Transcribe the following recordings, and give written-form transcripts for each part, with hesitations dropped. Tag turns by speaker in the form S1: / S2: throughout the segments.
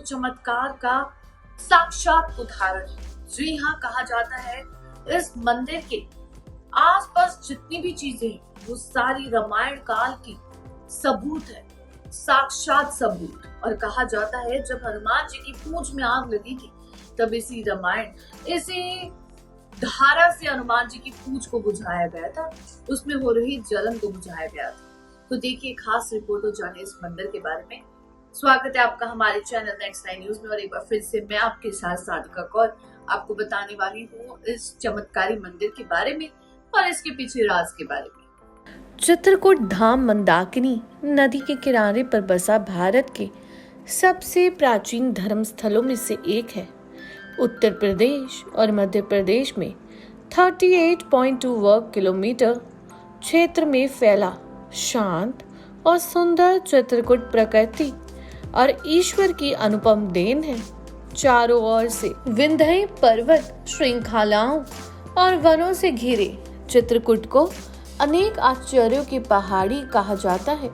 S1: चमत्कार का साक्षात उदाहरण है। जी हाँ, कहा जाता है इस मंदिर के आसपास जितनी भी चीजें हैं वो सारी रामायण काल की सबूत है, साक्षात सबूत। और कहा जाता है जब हनुमान जी की पूंछ में आग लगी थी तब इसी रामायण इसी धारा से हनुमान जी की पूंछ को बुझाया गया था, उसमें हो रही जलन को बुझाया गया था। तो देखिए खास रिपोर्ट हो जाने इस मंदिर के बारे में। स्वागत है आपका हमारे चैनल नेक्स्ट 9 न्यूज में। और एक बार फिर से मैं आपके साथ साधिका कौर आपको बताने वाली हूँ इस चमत्कारी मंदिर के बारे में और इसके पीछे राज के बारे में।
S2: चित्रकूट धाम मंदाकिनी नदी के किनारे पर बसा भारत के सबसे प्राचीन धर्म स्थलों में से एक है। उत्तर प्रदेश और मध्य प्रदेश में 38.2 वर्ग किलोमीटर क्षेत्र में फैला शांत और सुंदर चित्रकूट प्रकृति और ईश्वर की अनुपम देन है। चारों ओर से विंध्य पर्वत श्रृंखलाओं और वनों से घिरे चित्रकूट को अनेक आश्चर्यों की पहाड़ी कहा जाता है।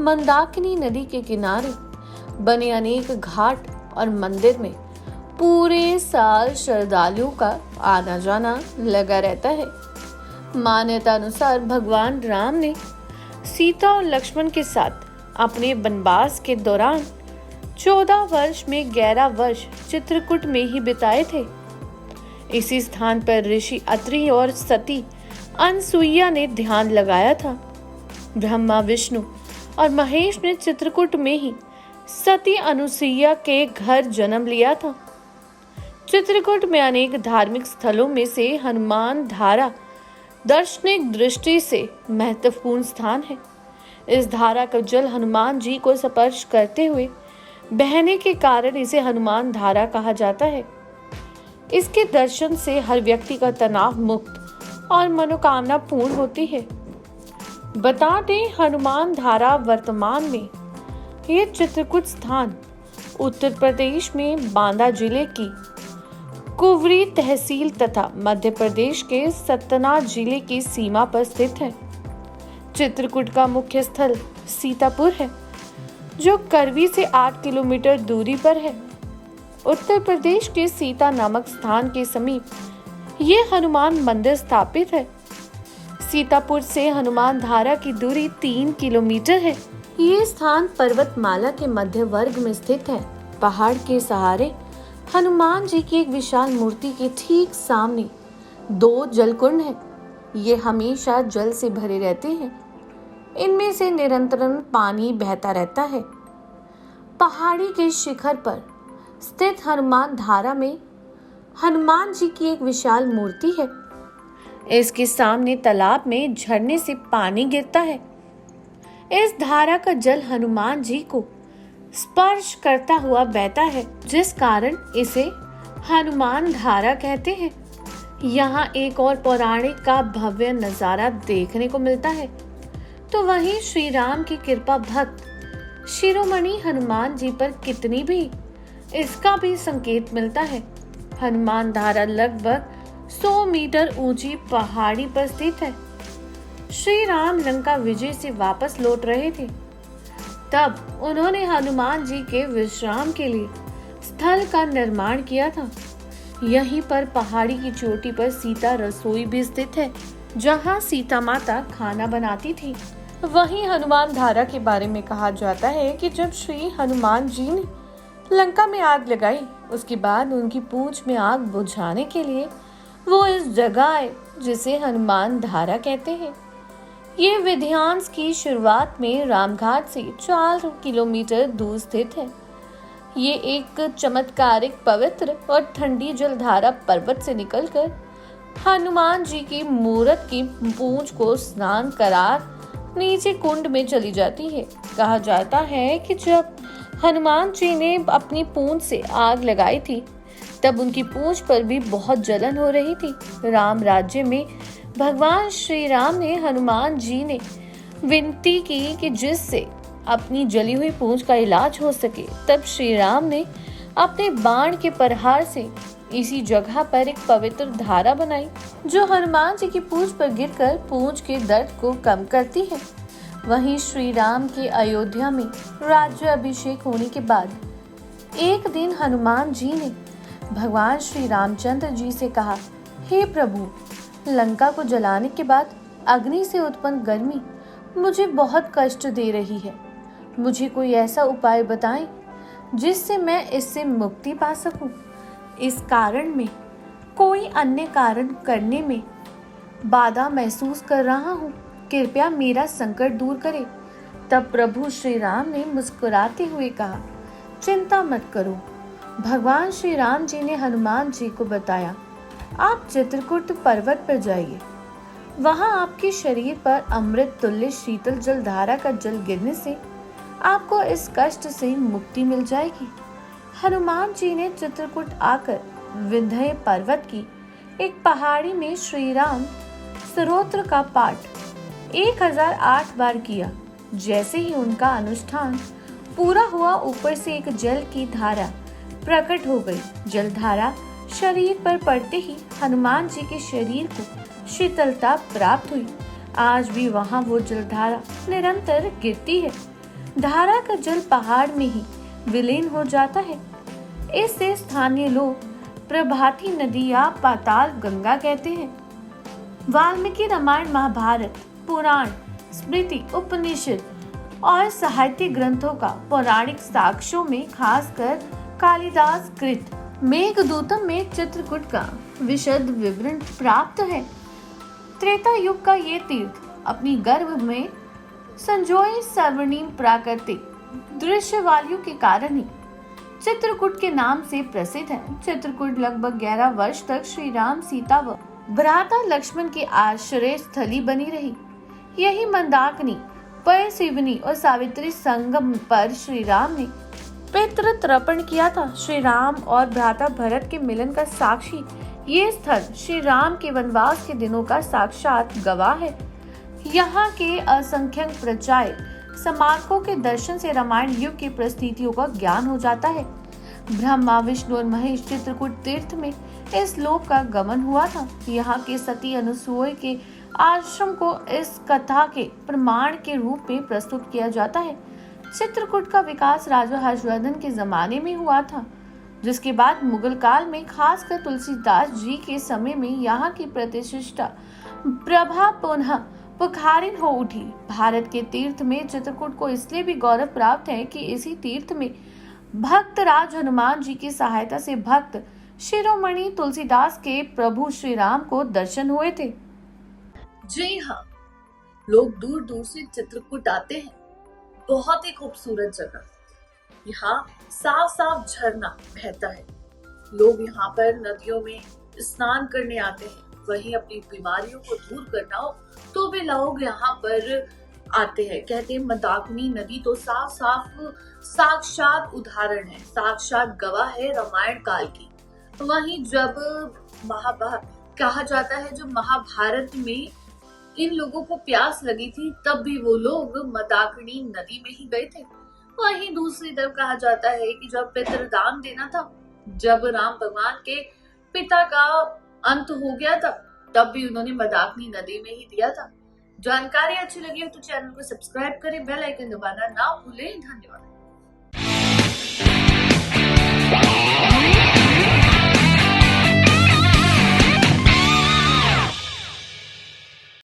S2: मंदाकिनी नदी के किनारे बने अनेक घाट और मंदिर में पूरे साल श्रद्धालुओं का आना जाना लगा रहता है। मान्यता अनुसार भगवान राम ने सीता और लक्ष्मण के साथ अपने वनवास के दौरान 14 वर्ष में 11 वर्ष चित्रकूट में ही बिताए थे। इसी स्थान पर ऋषि अत्रि और सती अनसुईया ने ध्यान लगाया था। ब्रह्मा, विष्णु और महेश ने चित्रकूट में ही सती अनुसुईया के घर जन्म लिया था। चित्रकूट में अनेक धार्मिक स्थलों में से हनुमान धारा दार्शनिक दृष्टि से महत्वपूर्ण स्थान है। इस धारा का जल हनुमान जी को स्पर्श करते हुए बहने के कारण इसे हनुमान धारा कहा जाता है। इसके दर्शन से हर व्यक्ति का तनाव मुक्त और मनोकामना पूर्ण होती है। बता दें हनुमान धारा वर्तमान में ये चित्रकूट स्थान उत्तर प्रदेश में बांदा जिले की कुंवरी तहसील तथा मध्य प्रदेश के सतना जिले की सीमा पर स्थित है। चित्रकूट का मुख्य स्थल सीतापुर है जो करवी से 8 किलोमीटर दूरी पर है। उत्तर प्रदेश के सीता नामक स्थान के समीप ये हनुमान मंदिर स्थापित है। सीतापुर से हनुमान धारा की दूरी 3 किलोमीटर है। ये स्थान पर्वतमाला के मध्य वर्ग में स्थित है। पहाड़ के सहारे हनुमान जी की एक विशाल मूर्ति के ठीक सामने 2 जलकुंड हैं। ये हमेशा जल से भरे रहते हैं। इनमें से निरंतर पानी बहता रहता है। पहाड़ी के शिखर पर स्थित हनुमान धारा में हनुमान जी की एक विशाल मूर्ति है। इसके सामने तालाब में झरने से पानी गिरता है। इस धारा का जल हनुमान जी को स्पर्श करता हुआ बहता है, जिस कारण इसे हनुमान धारा कहते हैं। यहाँ एक और पौराणिक का भव्य नजारा देखने को मिलता है। तो वहीं श्री राम की कृपा भक्त शिरोमणि हनुमान जी पर कितनी भी, इसका भी संकेत मिलता है। हनुमान धारा लगभग 100 मीटर ऊंची पहाड़ी पर स्थित है। श्री राम लंका विजय से वापस लौट रहे थे, तब उन्होंने हनुमान जी के विश्राम के लिए स्थल का निर्माण किया था। यहीं पर पहाड़ी की चोटी पर सीता रसोई भी स्थित है, जहां सीता माता खाना बनाती थी। वहीं हनुमान धारा के बारे में कहा जाता है कि जब श्री हनुमान जी ने लंका में आग लगाई, उसके बाद उनकी पूंछ में आग बुझाने के लिए वो इस जगह आए जिसे हनुमान धारा कहते हैं। ये विध्यांस की शुरुआत में रामघाट से 4 किलोमीटर दूर स्थित है। ये एक चमत्कारिक पवित्र और ठंडी जलधारा पर्वत से निकलकर हनुमान जी की मूर्त की पूंछ को स्नान करार नीचे कुंड में चली जाती है। कहा जाता है कि जब हनुमान जी ने अपनी पूंछ से आग लगाई थी, तब उनकी पूंछ पर भी बहुत जलन हो रही थी। राम राज्य में भगवान श्री राम ने हनुमान जी ने विनती की कि जिससे अपनी जली हुई पूंछ का इलाज हो सके। तब श्री राम ने अपने बाण के प्रहार से इसी जगह पर एक पवित्र धारा बनाई, जो हनुमान जी की पूंछ पर गिरकर पूंछ के दर्द को कम करती है। वहीं श्री राम के अयोध्या में राज्य अभिषेक होने के बाद एक दिन हनुमान जी ने भगवान श्री रामचंद्र जी से कहा, हे प्रभु, लंका को जलाने के बाद अग्नि से उत्पन्न गर्मी मुझे बहुत कष्ट दे रही है। मुझे कोई ऐसा उपाय बताएं जिससे मैं इससे मुक्ति पा सकूं। इस कारण में कोई अन्य कारण करने में बाधा महसूस कर रहा हूँ। कृपया मेरा संकट दूर करें। तब प्रभु श्री राम ने मुस्कुराते हुए कहा, चिंता मत करो। भगवान श्री राम जी ने हनुमान जी को बताया, आप चित्रकूट पर्वत पर जाइए। वहां आपके शरीर पर अमृत तुल्य शीतल जल धारा का जल गिरने से आपको इस कष्ट से मुक्ति मिल जाएगी। हनुमान जी ने चित्रकूट आकर विंध्य पर्वत की एक पहाड़ी में श्री राम स्तोत्र का पाठ 1008 बार किया। जैसे ही उनका अनुष्ठान पूरा हुआ, ऊपर से एक जल की धारा प्रकट हो गई। जल धारा शरीर पर पड़ते ही हनुमान जी के शरीर को शीतलता प्राप्त हुई। आज भी वहां वो जलधारा निरंतर गिरती है। धारा का जल पहाड़ में ही विलीन हो जाता है। इससे स्थानीय लोग प्रभाती नदी या पाताल गंगा कहते हैं। वाल्मीकि रामायण, महाभारत, पुराण, स्मृति, उपनिषद और साहित्य ग्रंथों का पौराणिक साक्ष्यों में खासकर कालिदास कृत मेघदूतम में चित्रकूट का विशद विवरण प्राप्त है। त्रेता युग का ये तीर्थ अपनी गर्भ में संजोए स्वर्णिम प्राकृतिक दृश्य वायु के कारण ही चित्रकूट के नाम से प्रसिद्ध है। चित्रकूट लगभग 11 वर्ष तक श्री राम, सीता व भ्राता लक्ष्मण की आश्रय स्थली बनी रही। यही मंदाकिनी, परसिवनी और सावित्री संगम पर श्री राम ने पितृ तर्पण किया था। श्री राम और भ्राता भरत के मिलन का साक्षी ये स्थल श्री राम के वनवास के दिनों का साक्षात गवाह है। यहाँ के असंख्य प्रचार स्मारकों के दर्शन से रामायण युग की परिस्थितियों का ज्ञान हो जाता है। ब्रह्मा, विष्णु और महेश चित्रकूट तीर्थ में इस लोक का गमन हुआ था। यहाँ के सती अनुसूय के आश्रम को इस कथा के प्रमाण के रूप में प्रस्तुत किया जाता है। चित्रकूट का विकास राजा हर्षवर्धन के जमाने में हुआ था, जिसके बाद मुगल काल में खासकर तुलसीदास जी के समय में यहाँ की प्रतिष्ठा प्रभा पुनः पुखारिन हो उठी। भारत के तीर्थ में चित्रकूट को इसलिए भी गौरव प्राप्त है कि इसी तीर्थ में भक्त राज हनुमान जी की सहायता से भक्त शिरोमणि तुलसीदास के प्रभु श्री राम को दर्शन हुए थे।
S1: जी हाँ, लोग दूर दूर से चित्रकूट आते हैं। बहुत ही खूबसूरत जगह। यहाँ साफ साफ झरना बहता है। लोग यहाँ पर नदियों में स्नान करने आते हैं। वहीं अपनी बीमारियों को दूर करना हो तो भी लोग यहाँ पर आते हैं। कहते हैं मंदाकिनी नदी तो साफ साफ साक्षात उदाहरण है, साक्षात गवाह है रामायण काल की। वहीं जब कहा जाता है जब महाभारत में इन लोगों को प्यास लगी थी तब भी वो लोग मंदाकिनी नदी में ही गए थे। वहीं दूसरी तरफ कहा जाता है कि जब पितृदान देना था, जब राम भगवान के पिता का अंत हो गया था, तब भी उन्होंने मंदाकिनी नदी में ही दिया था। जानकारी अच्छी लगी हो तो चैनल को सब्सक्राइब करें, बेल आइकन दबाना ना भूलें। धन्यवाद।